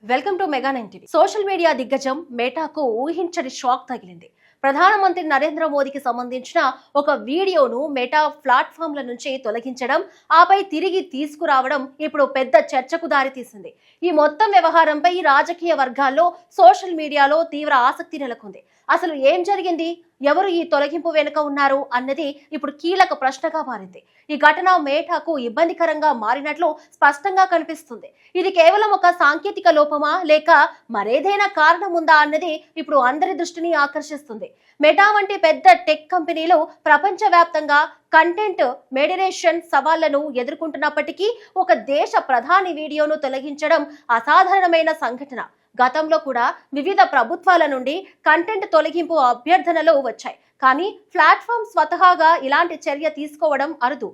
Welcome to mega 9 TV. Social media దిగ్గజం మెటాకు ఊహించని shock తగిలింది. ప్రధానమంత్రి నరేంద్ర మోదీకి సంబంధించిన ఒక వీడియోను మెటా ప్లాట్ఫామ్ల నుంచి తొలగించడం, ఆపై తిరిగి తీసుకురావడం ఇప్పుడు పెద్ద చర్చకు దారితీసింది. ఈ మొత్తం వ్యవహారంపై రాజకీయ వర్గాల్లో, సోషల్ మీడియాలో తీవ్ర ఆసక్తి నెలకొంది. అసలు ఏం జరిగింది, ఎవరు ఈ తొలగింపు వెనుక ఉన్నారు అన్నది ఇప్పుడు కీలక ప్రశ్నగా మారింది. ఈ ఘటన మెటాకు ఇబ్బందికరంగా మారినట్లు స్పష్టంగా కనిపిస్తుంది. ఇది కేవలం ఒక సాంకేతిక లోపమా లేక మరేదైనా కారణం ఉందా అన్నది ఇప్పుడు అందరి దృష్టిని ఆకర్షిస్తుంది. మెటా వంటి పెద్ద టెక్ కంపెనీలు ప్రపంచవ్యాప్తంగా కంటెంట్ మోడరేషన్ సవాళ్లను ఎదుర్కొంటున్నప్పటికీ ఒక దేశ ప్రధాని వీడియోను తొలగించడం అసాధారణమైన సంఘటన. గతంలో కూడా వివిధ ప్రభుత్వాల నుండి కంటెంట్ తొలగింపు అభ్యర్థనలు వచ్చాయి, కానీ ప్లాట్ఫామ్ స్వతహాగా ఇలాంటి చర్య తీసుకోవడం అరుదు.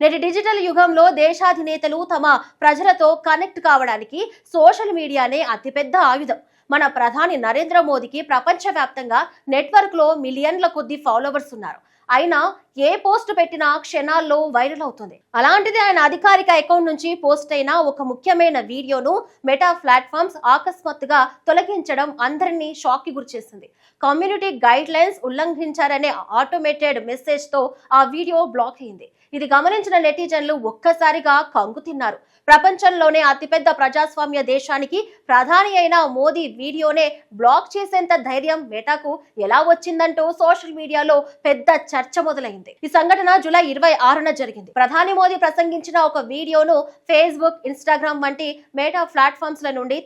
నేటి డిజిటల్ యుగంలో దేశాధినేతలు తమ ప్రజలతో కనెక్ట్ కావడానికి సోషల్ మీడియానే అతిపెద్ద ఆయుధం. మన ప్రధాని నరేంద్ర మోదీకి ప్రపంచవ్యాప్తంగా నెట్వర్క్ లో మిలియన్ల కొద్ది ఫాలోవర్స్ ఉన్నారు. అయినా ఏ పోస్ట్ పెట్టినా క్షణాల్లో వైరల్ అవుతుంది. అలాంటిది ఆయన అధికారిక అకౌంట్ నుంచి పోస్ట్ అయిన ఒక ముఖ్యమైన వీడియోను మెటా ప్లాట్ఫామ్స్ అకస్మాత్తుగా తొలగించడం అందరినీ షాక్ కి గురిచేసింది. కమ్యూనిటీ గైడ్ లైన్స్ ఉల్లంఘించారనే ఆటోమేటెడ్ మెసేజ్ తో ఆ వీడియో బ్లాక్ అయింది. ఇది గమనించిన నెటిజన్లు ఒక్కసారిగా కంగు తిన్నారు. ప్రపంచంలోనే అతిపెద్ద ప్రజాస్వామ్య దేశానికి ప్రధాని అయిన మోదీ వీడియోనే బ్లాక్ చేసేంత ధైర్యం మెటాకు ఎలా వచ్చిందంటూ సోషల్ మీడియాలో పెద్ద చర్చ మొదలైంది. ఈ సంఘటన జూలై 26న జరిగింది. ప్రధాని మోదీ ప్రసంగించిన ఒక వీడియోను ఫేస్బుక్, ఇన్స్టాగ్రామ్ వంటి మెటా ప్లాట్ఫామ్స్ ల నుండి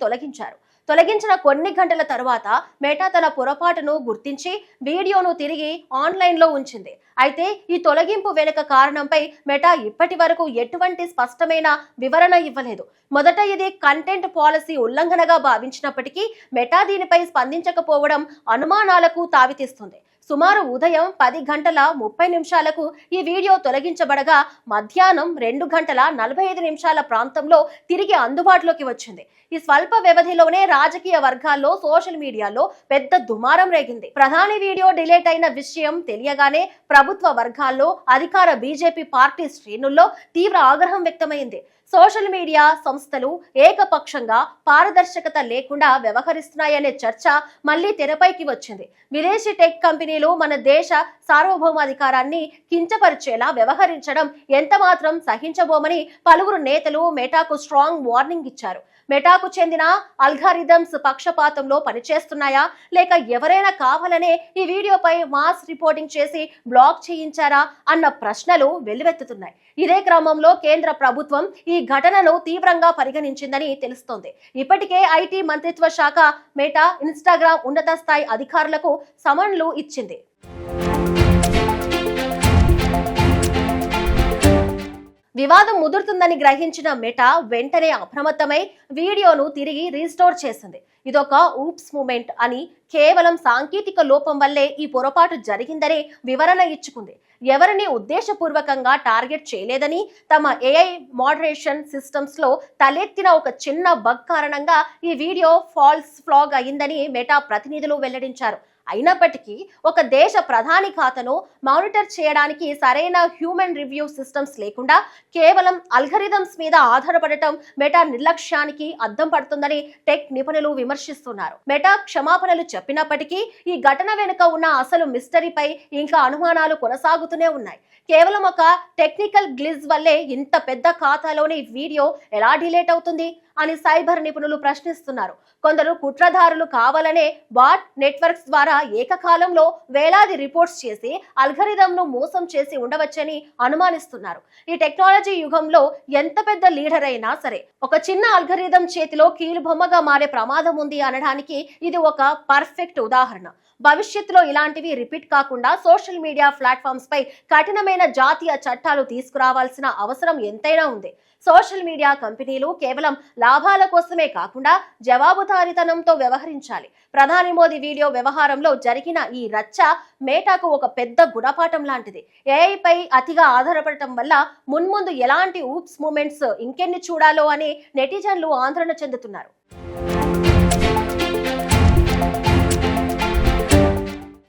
తొలగించిన కొన్ని గంటల తర్వాత మెటా తన పొరపాటును గుర్తించి వీడియోను తిరిగి ఆన్లైన్ లో ఉంచింది. అయితే ఈ తొలగింపు వెనుక కారణంపై మెటా ఇప్పటి వరకు ఎటువంటి స్పష్టమైన వివరణ ఇవ్వలేదు. మొదట ఇది కంటెంట్ పాలసీ ఉల్లంఘనగా భావించినప్పటికీ మెటా దీనిపై స్పందించకపోవడం అనుమానాలకు తావితీస్తుంది. సుమారు ఉదయం 10:30 ఈ వీడియో తొలగించబడగా మధ్యాహ్నం 2:45 ప్రాంతంలో తిరిగి అందుబాటులోకి వచ్చింది. ఈ స్వల్ప వ్యవధిలోనే రాజకీయ వర్గాల్లో, సోషల్ మీడియాలో పెద్ద దుమారం రేగింది. ప్రధాని వీడియో డిలీట్ అయిన విషయం తెలియగానే ప్రభుత్వ వర్గాల్లో, అధికార బీజేపీ పార్టీ శ్రేణుల్లో తీవ్ర ఆగ్రహం వ్యక్తమైంది. సోషల్ మీడియా సంస్థలు ఏకపక్షంగా పారదర్శకత లేకుండా వ్యవహరిస్తున్నాయనే చర్చ మళ్లీ తెరపైకి వచ్చింది. విదేశీ టెక్ కంపెనీలు మన దేశ సార్వభౌమాధికారాన్ని కించపరిచేలా వ్యవహరించడం ఎంతమాత్రం సహించబోమని పలువురు నేతలు మెటాకు స్ట్రాంగ్ వార్నింగ్ ఇచ్చారు. మెటాకు చెందిన అల్గారిథమ్స్ పక్షపాతంలో పనిచేస్తున్నాయా లేక ఎవరైనా కావాలనే ఈ వీడియోపై మాస్ రిపోర్టింగ్ చేసి బ్లాక్ చేయించారా అన్న ప్రశ్నలు వెల్లువెత్తుతున్నాయి. ఇదే క్రమంలో కేంద్ర ప్రభుత్వం ఈ ఘటనను తీవ్రంగా పరిగణించిందని తెలుస్తోంది. ఇప్పటికే ఐటీ మంత్రిత్వ శాఖ మెటా, ఇన్స్టాగ్రామ్ ఉన్నత స్థాయి అధికారులకు సమన్లు ఇచ్చింది. వివాదం ముదురుతుందని గ్రహించిన మెటా వెంటనే అప్రమత్తమై వీడియోను తిరిగి రీస్టోర్ చేసింది. ఇదొక ఊప్స్ మూమెంట్ అని, కేవలం సాంకేతిక లోపం వల్లే ఈ పొరపాటు జరిగిందని వివరణ ఇచ్చుకుంది. ఎవరిని ఉద్దేశపూర్వకంగా టార్గెట్ చేయలేదని, తమ ఏఐ మోడరేషన్ సిస్టమ్స్ లో తలెత్తిన ఒక చిన్న బగ్ కారణంగా ఈ వీడియో ఫాల్స్ ఫ్లాగ్ అయిందని మెటా ప్రతినిధులు వెల్లడించారు. అయినప్పటికీ ఒక దేశ ప్రధాని ఖాతాను మానిటర్ చేయడానికి సరైన హ్యూమన్ రివ్యూ సిస్టమ్స్ లేకుండా కేవలం అల్గరిథమ్స్ మీద ఆధారపడటం మెటా నిర్లక్ష్యానికి అద్దం పడుతుందని టెక్ నిపుణులు విమర్శిస్తున్నారు. మెటా క్షమాపణలు చెప్పినప్పటికీ ఈ ఘటన వెనుక ఉన్న అసలు మిస్టరీపై ఇంకా అనుమానాలు కొనసాగుతూనే ఉన్నాయి. కేవలం ఒక టెక్నికల్ గ్లిజ్ వల్లే ఇంత పెద్ద ఖాతాలోని వీడియో ఎలా డిలీట్ అవుతుంది అని సైబర్ నిపుణులు ప్రశ్నిస్తున్నారు. కొందరు కుట్రదారులు కావాలనే బాట్ నెట్వర్క్స్ ద్వారా ఏకకాలంలో వేలాది రిపోర్ట్స్ చేసి అల్గరిథంను మోసం చేసి ఉండవచ్చని అనుమానిస్తున్నారు. ఈ టెక్నాలజీ యుగంలో ఎంత పెద్ద లీడర్ అయినా సరే ఒక చిన్న అల్గరిథం చేతిలో కీలుబొమ్మగా మారే ప్రమాదం ఉంది అనడానికి ఇది ఒక పర్ఫెక్ట్ ఉదాహరణ. భవిష్యత్తులో ఇలాంటివి రిపీట్ కాకుండా సోషల్ మీడియా ప్లాట్ఫామ్స్ పై కఠినమైన జాతీయ చట్టాలు తీసుకురావాల్సిన అవసరం ఎంతైనా ఉంది. సోషల్ మీడియా కంపెనీలు కేవలం లాభాల కోసమే కాకుండా జవాబుదారీతనంతో వ్యవహరించాలి. ప్రధాని మోదీ వీడియో వ్యవహారంలో జరిగిన ఈ రచ్చ మెటాకు ఒక పెద్ద గుణపాఠం లాంటిది. ఏఐపై అతిగా ఆధారపడటం వల్ల మున్ముందు ఎలాంటి ఊప్స్ మూమెంట్స్ ఇంకెన్ని చూడాలో అని నెటిజన్లు ఆందోళన చెందుతున్నారు.